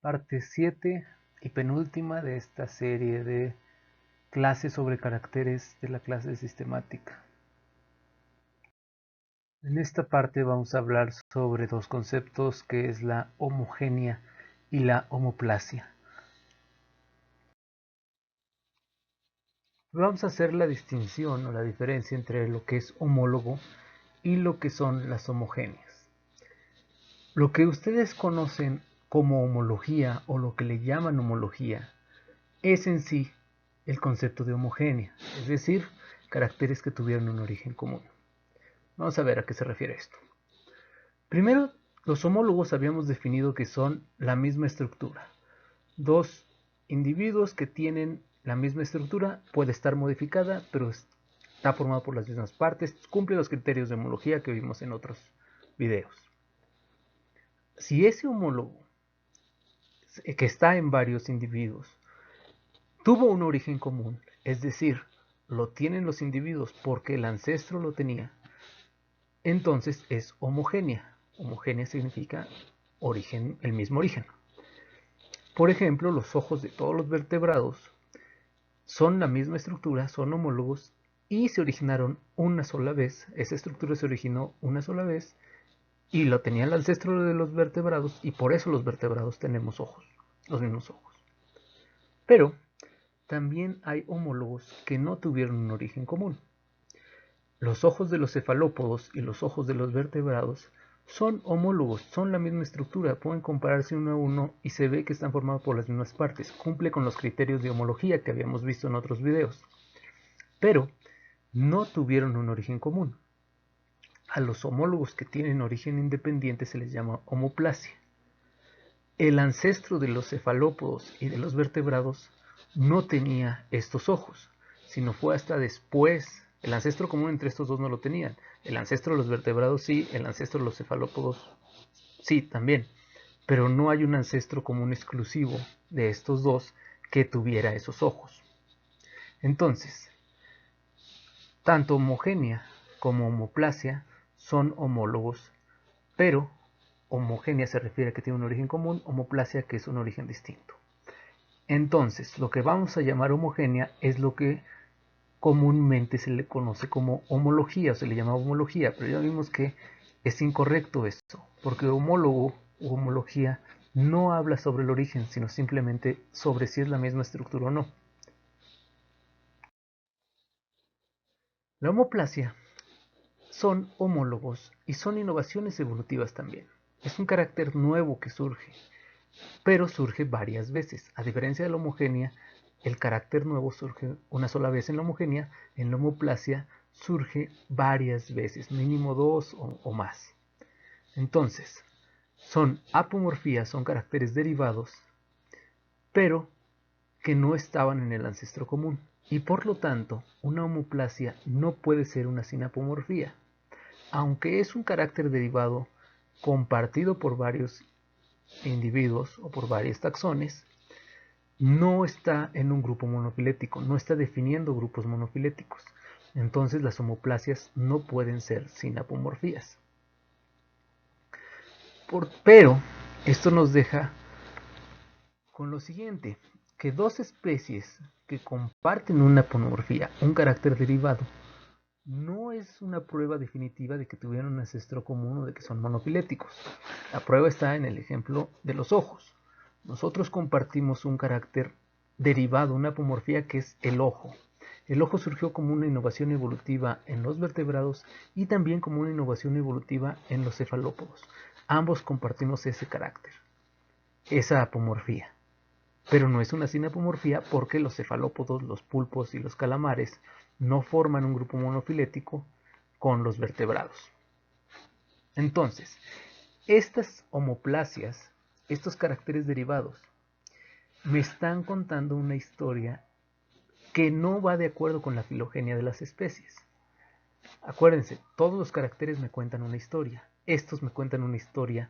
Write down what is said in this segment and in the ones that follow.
Parte 7 y penúltima de esta serie de clases sobre caracteres de la clase sistemática. En esta parte vamos a hablar sobre dos conceptos, que es la homogénea y la homoplasia. Vamos a hacer la distinción o la diferencia entre lo que es homólogo y lo que son las homogéneas. Lo que ustedes conocen como homología o lo que le llaman homología es en sí el concepto de homogénea, es decir, caracteres que tuvieron un origen común. Vamos a ver a qué se refiere esto. Primero, los homólogos habíamos definido que son la misma estructura. Dos individuos que tienen la misma estructura, puede estar modificada, pero está formada por las mismas partes, cumple los criterios de homología que vimos en otros videos. Si ese homólogo, que está en varios individuos, tuvo un origen común, es decir, lo tienen los individuos porque el ancestro lo tenía, entonces es homogénea. Homogénea significa origen, el mismo origen. Por ejemplo, los ojos de todos los vertebrados son la misma estructura, son homólogos y se originaron una sola vez. Esa estructura se originó una sola vez y lo tenía el ancestro de los vertebrados, y por eso los vertebrados tenemos ojos, los mismos ojos. Pero también hay homólogos que no tuvieron un origen común. Los ojos de los cefalópodos y los ojos de los vertebrados son homólogos, son la misma estructura, pueden compararse uno a uno y se ve que están formados por las mismas partes, cumple con los criterios de homología que habíamos visto en otros videos, pero no tuvieron un origen común. A los homólogos que tienen origen independiente se les llama homoplasia. El ancestro de los cefalópodos y de los vertebrados no tenía estos ojos, sino fue hasta después. El ancestro común entre estos dos no lo tenían. El ancestro de los vertebrados sí, el ancestro de los cefalópodos sí, también. Pero no hay un ancestro común exclusivo de estos dos que tuviera esos ojos. Entonces, tanto homogénea como homoplasia son homólogos, pero homogénea se refiere a que tiene un origen común, homoplasia que es un origen distinto. Entonces, lo que vamos a llamar homogénea es lo que comúnmente se le conoce como homología, o se le llama homología, pero ya vimos que es incorrecto esto, porque homólogo u homología no habla sobre el origen, sino simplemente sobre si es la misma estructura o no. La homoplasia son homólogos y son innovaciones evolutivas también. Es un carácter nuevo que surge, pero surge varias veces. A diferencia de la homogénea, el carácter nuevo surge una sola vez en la homogénea, en la homoplasia surge varias veces, mínimo dos o más. Entonces, son apomorfías, son caracteres derivados, pero que no estaban en el ancestro común. Y por lo tanto, una homoplasia no puede ser una sinapomorfía. Aunque es un carácter derivado compartido por varios individuos o por varios taxones, no está en un grupo monofilético, no está definiendo grupos monofiléticos. Entonces las homoplasias no pueden ser sinapomorfías. Pero esto nos deja con lo siguiente, que dos especies que comparten una apomorfía, un carácter derivado, no es una prueba definitiva de que tuvieron un ancestro común o de que son monofiléticos. La prueba está en el ejemplo de los ojos. Nosotros compartimos un carácter derivado, una apomorfía, que es el ojo. El ojo surgió como una innovación evolutiva en los vertebrados y también como una innovación evolutiva en los cefalópodos. Ambos compartimos ese carácter, esa apomorfía. Pero no es una sinapomorfía porque los cefalópodos, los pulpos y los calamares no forman un grupo monofilético con los vertebrados. Entonces, estas homoplasias, estos caracteres derivados, me están contando una historia que no va de acuerdo con la filogenia de las especies. Acuérdense, todos los caracteres me cuentan una historia. Estos me cuentan una historia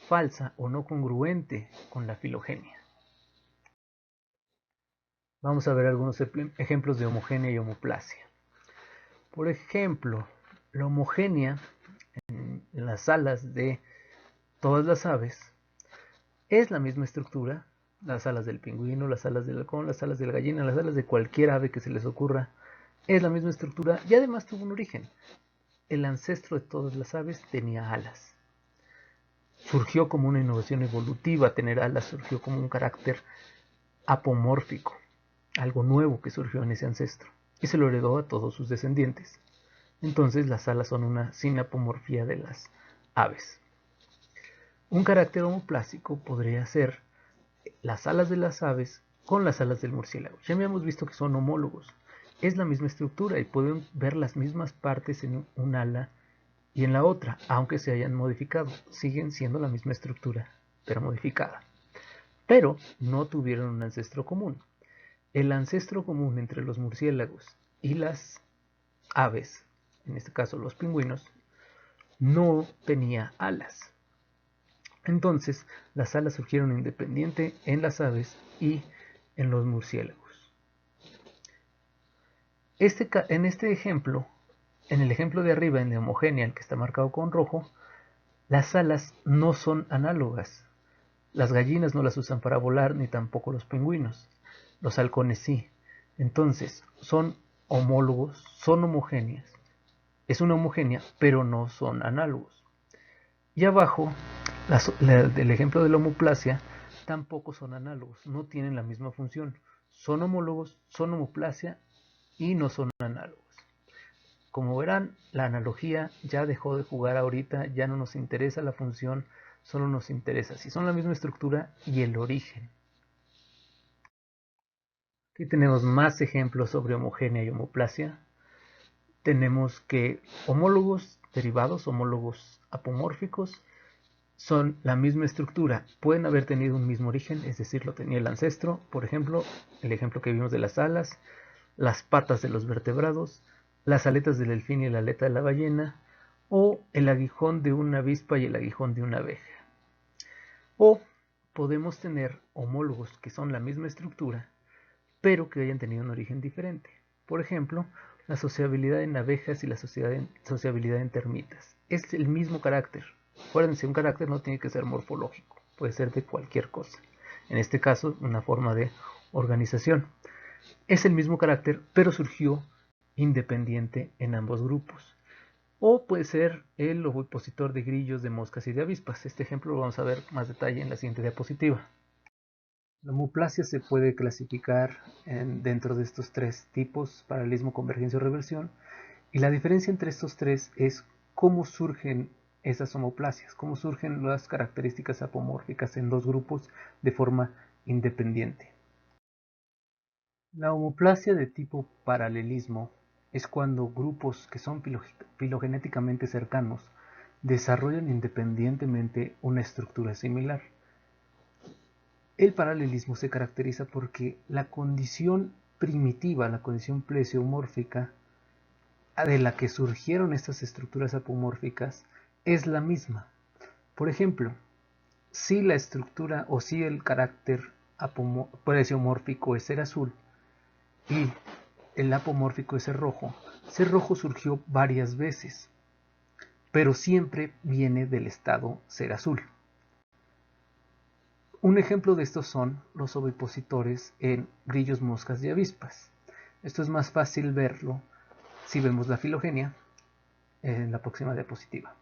falsa o no congruente con la filogenia. Vamos a ver algunos ejemplos de homogénea y homoplasia. Por ejemplo, la homogénea en las alas de todas las aves Es la misma estructura, las alas del pingüino, las alas del halcón, las alas de la gallina, las alas de cualquier ave que se les ocurra. Es la misma estructura y además tuvo un origen. El ancestro de todas las aves tenía alas. Surgió como una innovación evolutiva, tener alas surgió como un carácter apomórfico, algo nuevo que surgió en ese ancestro y se lo heredó a todos sus descendientes. Entonces las alas son una sinapomorfía de las aves. Un carácter homoplásico podría ser las alas de las aves con las alas del murciélago. Ya habíamos visto que son homólogos. Es la misma estructura y pueden ver las mismas partes en un ala y en la otra, aunque se hayan modificado. Siguen siendo la misma estructura, pero modificada. Pero no tuvieron un ancestro común. El ancestro común entre los murciélagos y las aves, en este caso los pingüinos, no tenía alas. Entonces, las alas surgieron independiente en las aves y en los murciélagos. En este ejemplo, en el ejemplo de arriba, en la homogénea, el que está marcado con rojo, las alas no son análogas. Las gallinas no las usan para volar, ni tampoco los pingüinos. Los halcones sí. Entonces, son homólogos, son homogéneas. Es una homogénea, pero no son análogos. Y abajo, del ejemplo de la homoplasia, tampoco son análogos, no tienen la misma función. Son homólogos, son homoplasia y no son análogos. Como verán, la analogía ya dejó de jugar ahorita, ya no nos interesa la función, solo nos interesa si son la misma estructura y el origen. Aquí tenemos más ejemplos sobre homogénea y homoplasia. Tenemos que homólogos derivados, homólogos apomórficos, son la misma estructura, pueden haber tenido un mismo origen, es decir, lo tenía el ancestro, por ejemplo, el ejemplo que vimos de las alas, las patas de los vertebrados, las aletas del delfín y la aleta de la ballena, o el aguijón de una avispa y el aguijón de una abeja. O podemos tener homólogos que son la misma estructura, pero que hayan tenido un origen diferente. Por ejemplo, la sociabilidad en abejas y la sociabilidad en termitas. Es el mismo carácter. Acuérdense, un carácter no tiene que ser morfológico, puede ser de cualquier cosa. En este caso, una forma de organización. Es el mismo carácter, pero surgió independiente en ambos grupos. O puede ser el ovipositor de grillos, de moscas y de avispas. Este ejemplo lo vamos a ver más detalle en la siguiente diapositiva. La homoplasia se puede clasificar dentro de estos tres tipos: paralelismo, convergencia o reversión. Y la diferencia entre estos tres es cómo surgen esas homoplasias, cómo surgen las características apomórficas en dos grupos de forma independiente. La homoplasia de tipo paralelismo es cuando grupos que son filogenéticamente cercanos desarrollan independientemente una estructura similar. El paralelismo se caracteriza porque la condición primitiva, la condición plesiomórfica de la que surgieron estas estructuras apomórficas es la misma. Por ejemplo, si la estructura o si el carácter plesiomórfico es ser azul y el apomórfico es ser rojo surgió varias veces, pero siempre viene del estado ser azul. Un ejemplo de estos son los ovipositores en grillos, moscas y avispas. Esto es más fácil verlo si vemos la filogenia en la próxima diapositiva.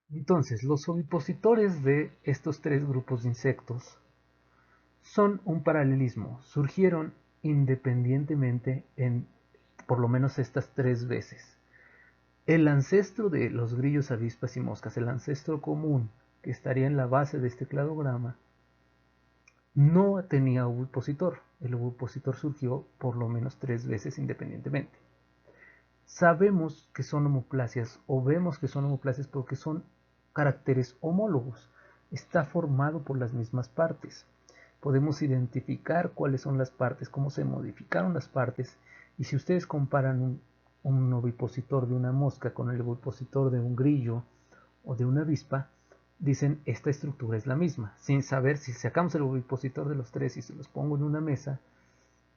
Entonces, los ovipositores de estos tres grupos de insectos son un paralelismo, surgieron independientemente en por lo menos estas tres veces. El ancestro de los grillos, avispas y moscas, el ancestro común que estaría en la base de este cladograma, no tenía ovipositor. El ovipositor surgió por lo menos tres veces independientemente. Sabemos que son homoplasias o vemos que son homoplasias porque son caracteres homólogos. Está formado por las mismas partes. Podemos identificar cuáles son las partes, cómo se modificaron las partes, y si ustedes comparan un ovipositor de una mosca con el ovipositor de un grillo o de una avispa, dicen esta estructura es la misma, sin saber. Si sacamos el ovipositor de los tres y se los pongo en una mesa,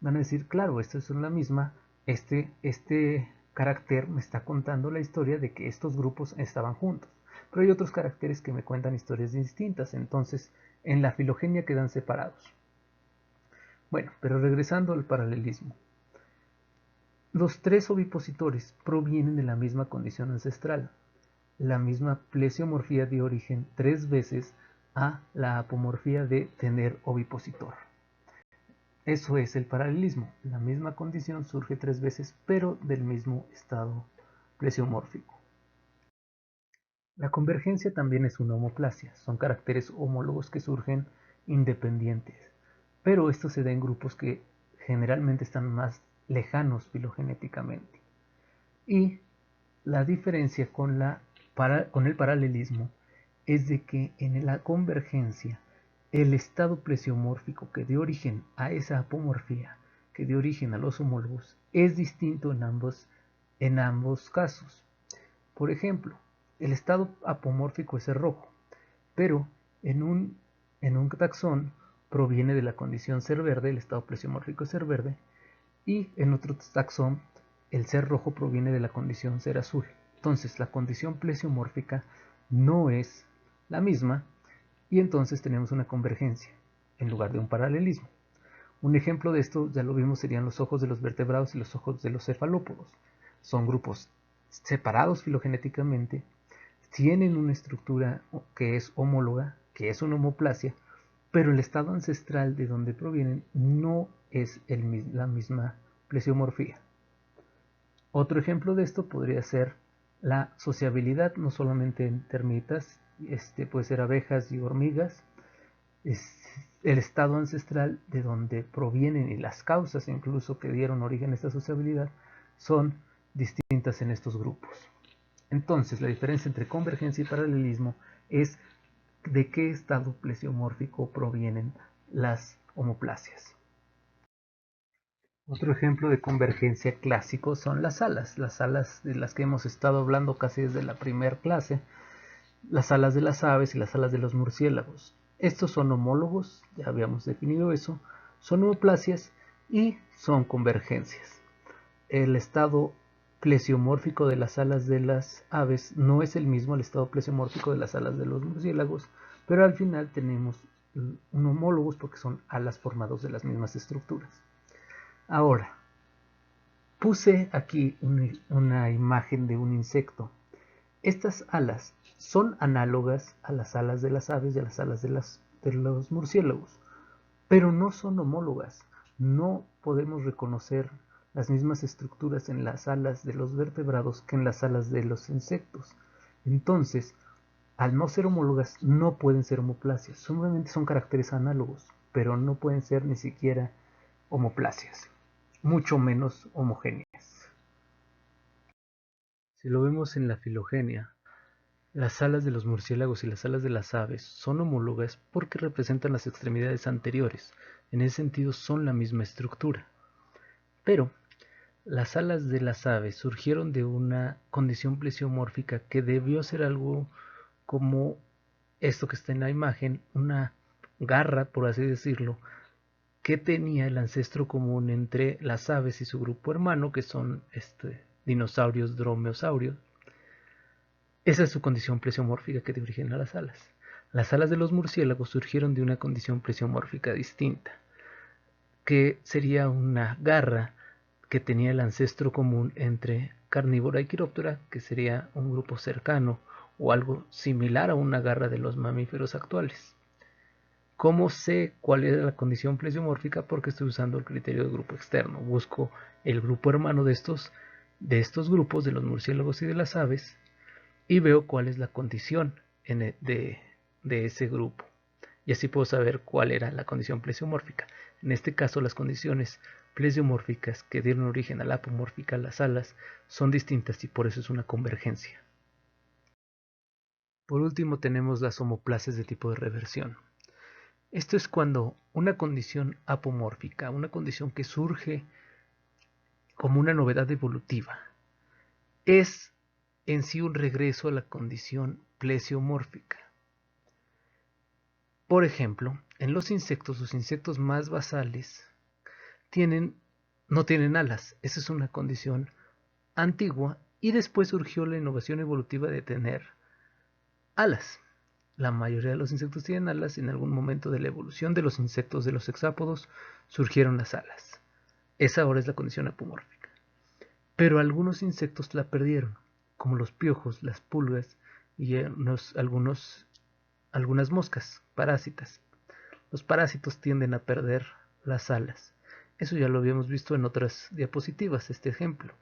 van a decir, claro, esta es la misma, este carácter me está contando la historia de que estos grupos estaban juntos. pero hay otros caracteres que me cuentan historias distintas, entonces en la filogenia quedan separados. Bueno, pero regresando al paralelismo. Los tres ovipositores provienen de la misma condición ancestral. La misma plesiomorfía dio origen 3 veces a la apomorfía de tener ovipositor. Eso es el paralelismo. La misma condición surge 3 veces, pero del mismo estado plesiomórfico. La convergencia también es una homoplasia. Son caracteres homólogos que surgen independientes, pero esto se da en grupos que generalmente están más lejanos filogenéticamente. Y la diferencia con el paralelismo es de que en la convergencia el estado plesiomórfico que dio origen a esa apomorfía, que dio origen a los homólogos, es distinto en ambos casos. Por ejemplo, el estado apomórfico es el rojo, pero en un taxón proviene de la condición ser verde, el estado plesiomórfico es ser verde, y en otro taxón el ser rojo proviene de la condición ser azul. Entonces la condición plesiomórfica no es la misma y entonces tenemos una convergencia en lugar de un paralelismo. Un ejemplo de esto, ya lo vimos, serían los ojos de los vertebrados y los ojos de los cefalópodos. Son grupos separados filogenéticamente, tienen una estructura que es homóloga, que es una homoplasia, pero el estado ancestral de donde provienen no es la misma plesiomorfía. Otro ejemplo de esto podría ser la sociabilidad, no solamente en termitas, puede ser abejas y hormigas. El estado ancestral de donde provienen y las causas incluso que dieron origen a esta sociabilidad son distintas en estos grupos. Entonces, la diferencia entre convergencia y paralelismo es de qué estado plesiomórfico provienen las homoplasias. Otro ejemplo de convergencia clásico son las alas de las que hemos estado hablando casi desde la primera clase, las alas de las aves y las alas de los murciélagos. Estos son homólogos, ya habíamos definido eso, son homoplasias y son convergencias. El estado plesiomórfico de las alas de las aves no es el mismo al estado plesiomórfico de las alas de los murciélagos, pero al final tenemos un homólogos porque son alas formados de las mismas estructuras. Ahora, puse aquí una imagen de un insecto. Estas alas son análogas a las alas de las aves y a las alas de los murciélagos, pero no son homólogas. No podemos reconocer las mismas estructuras en las alas de los vertebrados que en las alas de los insectos. Entonces, al no ser homólogas, no pueden ser homoplasias. Simplemente son caracteres análogos, pero no pueden ser ni siquiera homoplasias, mucho menos homogéneas. Si lo vemos en la filogenia, las alas de los murciélagos y las alas de las aves son homólogas porque representan las extremidades anteriores. En ese sentido son la misma estructura. Pero las alas de las aves surgieron de una condición plesiomórfica que debió ser algo como esto que está en la imagen, una garra, por así decirlo, que tenía el ancestro común entre las aves y su grupo hermano, que son dinosaurios dromeosaurios. Esa es su condición plesiomórfica que dio origen a las alas. Las alas de los murciélagos surgieron de una condición plesiomórfica distinta, que sería una garra que tenía el ancestro común entre Carnívora y Quiróptera, que sería un grupo cercano o algo similar a una garra de los mamíferos actuales. ¿Cómo sé cuál es la condición plesiomórfica? Porque estoy usando el criterio de grupo externo. Busco el grupo hermano de estos grupos, de los murciélagos y de las aves, y veo cuál es la condición de ese grupo. Y así puedo saber cuál era la condición plesiomórfica. En este caso, las condiciones plesiomórficas que dieron origen a la apomórfica, las alas, son distintas y por eso es una convergencia. Por último, tenemos las homoplasias de tipo de reversión. Esto es cuando una condición apomórfica, una condición que surge como una novedad evolutiva, es en sí un regreso a la condición plesiomórfica. Por ejemplo, en los insectos más basales no tienen alas. Esa es una condición antigua y después surgió la innovación evolutiva de tener Alas. La mayoría de los insectos tienen alas y en algún momento de la evolución de los insectos de los hexápodos surgieron las alas. Esa ahora es la condición apomórfica. Pero algunos insectos la perdieron, como los piojos, las pulgas y algunas moscas parásitas. Los parásitos tienden a perder las alas. Eso ya lo habíamos visto en otras diapositivas, este ejemplo.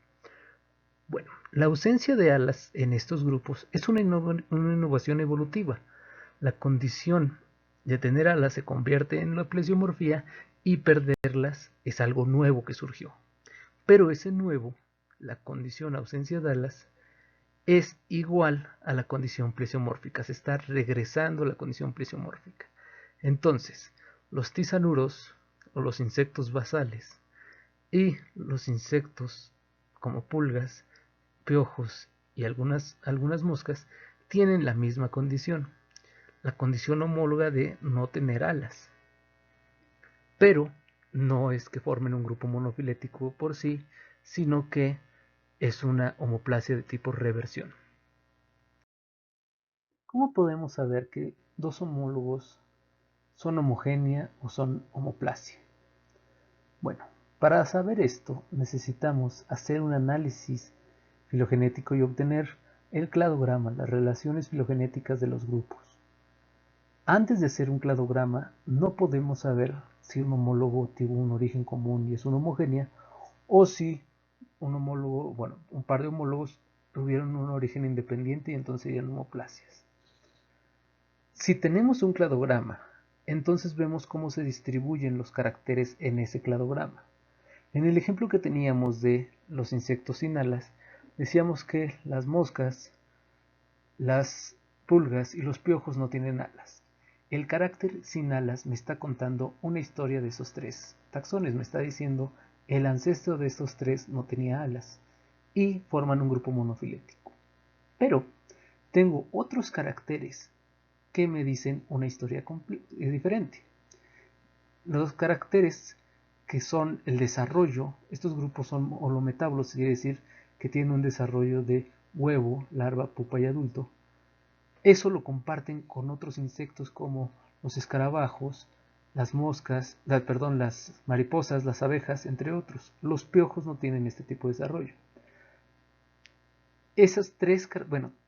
Bueno, la ausencia de alas en estos grupos es una innovación evolutiva. La condición de tener alas se convierte en la plesiomorfía y perderlas es algo nuevo que surgió. Pero ese nuevo, la condición ausencia de alas, es igual a la condición plesiomórfica. Se está regresando a la condición plesiomórfica. Entonces, los tisanuros o los insectos basales y los insectos como pulgas, piojos y algunas moscas tienen la misma condición, la condición homóloga de no tener alas. Pero no es que formen un grupo monofilético por sí, sino que es una homoplasia de tipo reversión. ¿Cómo podemos saber que dos homólogos son homogénea o son homoplasia? Bueno, para saber esto necesitamos hacer un análisis filogenético y obtener el cladograma, las relaciones filogenéticas de los grupos. Antes de hacer un cladograma, no podemos saber si un homólogo tuvo un origen común y es una homogénea, o si un par de homólogos tuvieron un origen independiente y entonces serían homoplasias. Si tenemos un cladograma, entonces vemos cómo se distribuyen los caracteres en ese cladograma. En el ejemplo que teníamos de los insectos sin alas, decíamos que las moscas, las pulgas y los piojos no tienen alas. El carácter sin alas me está contando una historia de esos tres taxones, me está diciendo el ancestro de estos tres no tenía alas y forman un grupo monofilético. Pero tengo otros caracteres que me dicen una historia diferente. Los caracteres que son el desarrollo, estos grupos son holometablos, quiere decir que tienen un desarrollo de huevo, larva, pupa y adulto. Eso lo comparten con otros insectos como los escarabajos, las moscas, las mariposas, las abejas, entre otros. Los piojos no tienen este tipo de desarrollo.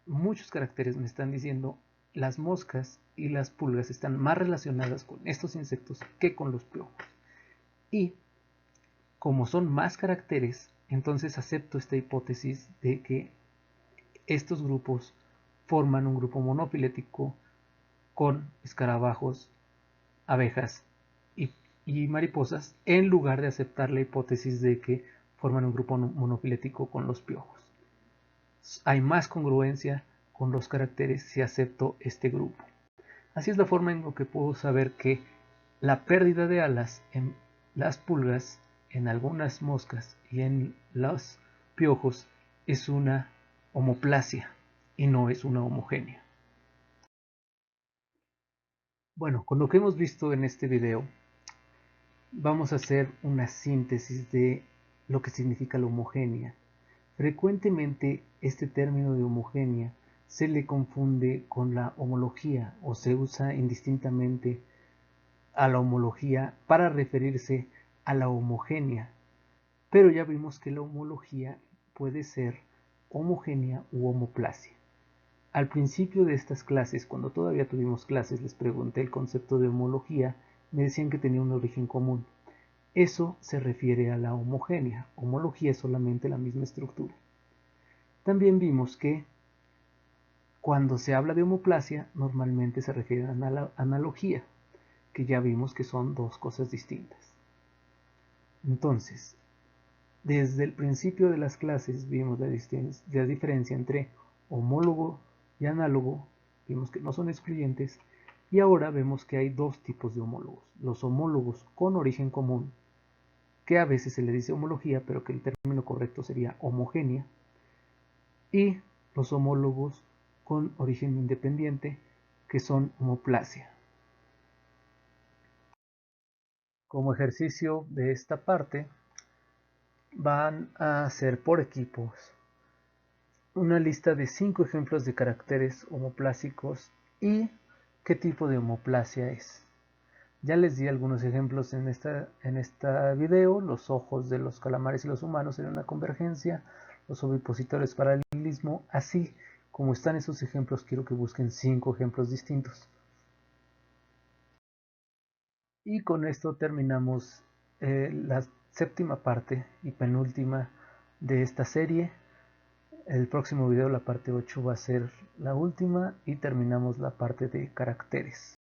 Muchos caracteres me están diciendo las moscas y las pulgas están más relacionadas con estos insectos que con los piojos. Y como son más caracteres, entonces acepto esta hipótesis de que estos grupos forman un grupo monofilético con escarabajos, abejas y mariposas, en lugar de aceptar la hipótesis de que forman un grupo monofilético con los piojos. Hay más congruencia con los caracteres si acepto este grupo. Así es la forma en la que puedo saber que la pérdida de alas en las pulgas, en algunas moscas y en los piojos es una homoplasia y no es una homogénea. Bueno, con lo que hemos visto en este video, vamos a hacer una síntesis de lo que significa la homogénea. Frecuentemente este término de homogénea se le confunde con la homología o se usa indistintamente a la homología para referirse a la homogénea, pero ya vimos que la homología puede ser homogénea u homoplasia. Al principio de estas clases, cuando todavía tuvimos clases, les pregunté el concepto de homología, me decían que tenía un origen común. Eso se refiere a la homogénea, homología es solamente la misma estructura. También vimos que cuando se habla de homoplasia, normalmente se refiere a la analogía, que ya vimos que son dos cosas distintas. Entonces, desde el principio de las clases vimos la diferencia entre homólogo y análogo, vimos que no son excluyentes, y ahora vemos que hay dos tipos de homólogos. Los homólogos con origen común, que a veces se le dice homología, pero que el término correcto sería homogénea, y los homólogos con origen independiente, que son homoplasia. Como ejercicio de esta parte, van a hacer por equipos una lista de 5 ejemplos de caracteres homoplásicos y qué tipo de homoplasia es. Ya les di algunos ejemplos en esta video. Los ojos de los calamares y los humanos serían una convergencia, los ovipositores paralelismo. Así como están esos ejemplos, quiero que busquen 5 ejemplos distintos. Y con esto terminamos la séptima parte y penúltima de esta serie. El próximo video, la parte 8, va a ser la última y terminamos la parte de caracteres.